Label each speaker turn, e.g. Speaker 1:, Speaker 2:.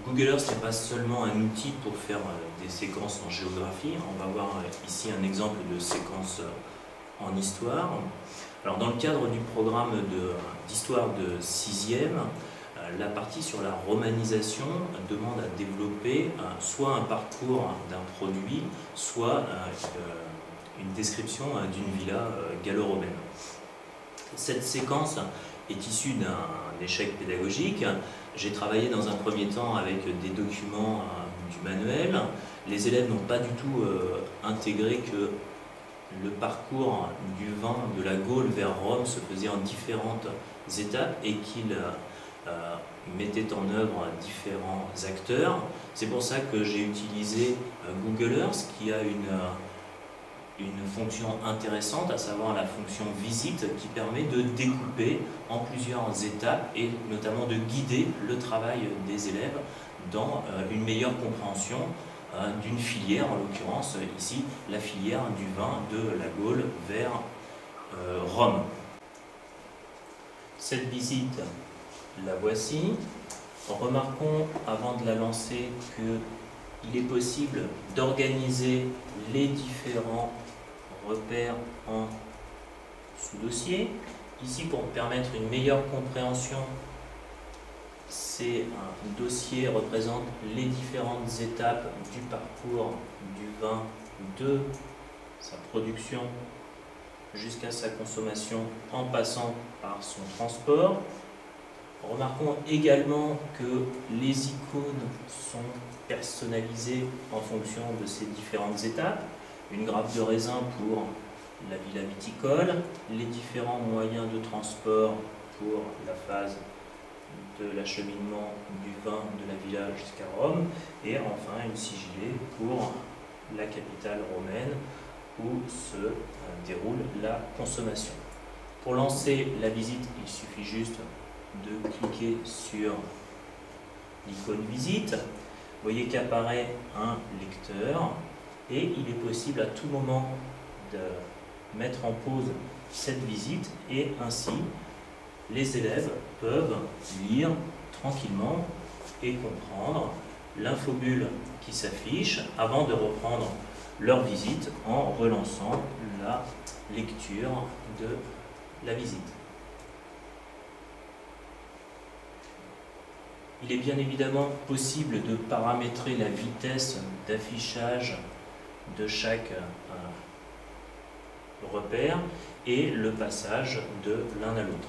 Speaker 1: Google Earth n'est pas seulement un outil pour faire des séquences en géographie. On va voir ici un exemple de séquence en histoire. Alors, dans le cadre du programme d'histoire de 6e, la partie sur la romanisation demande à développer soit un parcours d'un produit, soit une description d'une villa gallo-romaine. Cette séquence est issue d'un échec pédagogique. J'ai travaillé dans un premier temps avec des documents du manuel. Les élèves n'ont pas du tout intégré que le parcours du vin de la Gaule vers Rome se faisait en différentes étapes et qu'il mettait en œuvre différents acteurs. C'est pour ça que j'ai utilisé Google Earth, qui a une fonction intéressante, à savoir la fonction visite, qui permet de découper en plusieurs étapes et notamment de guider le travail des élèves dans une meilleure compréhension d'une filière, en l'occurrence ici la filière du vin de la Gaule vers Rome. Cette visite, la voici. Remarquons avant de la lancer qu'il est possible d'organiser les différents repères en sous-dossiers. Ici, pour permettre une meilleure compréhension, un dossier représente les différentes étapes du parcours du vin de sa production jusqu'à sa consommation en passant par son transport. Remarquons également que les icônes sont personnalisées en fonction de ces différentes étapes. Une grappe de raisin pour la villa viticole, les différents moyens de transport pour la phase de l'acheminement du vin de la villa jusqu'à Rome, et enfin une sigillée pour la capitale romaine où se déroule la consommation. Pour lancer la visite, il suffit juste de cliquer sur l'icône visite. Vous voyez qu'apparaît un lecteur et il est possible à tout moment de mettre en pause cette visite et ainsi les élèves peuvent lire tranquillement et comprendre l'infobulle qui s'affiche avant de reprendre leur visite en relançant la lecture de la visite. Il est bien évidemment possible de paramétrer la vitesse d'affichage de chaque repère et le passage de l'un à l'autre.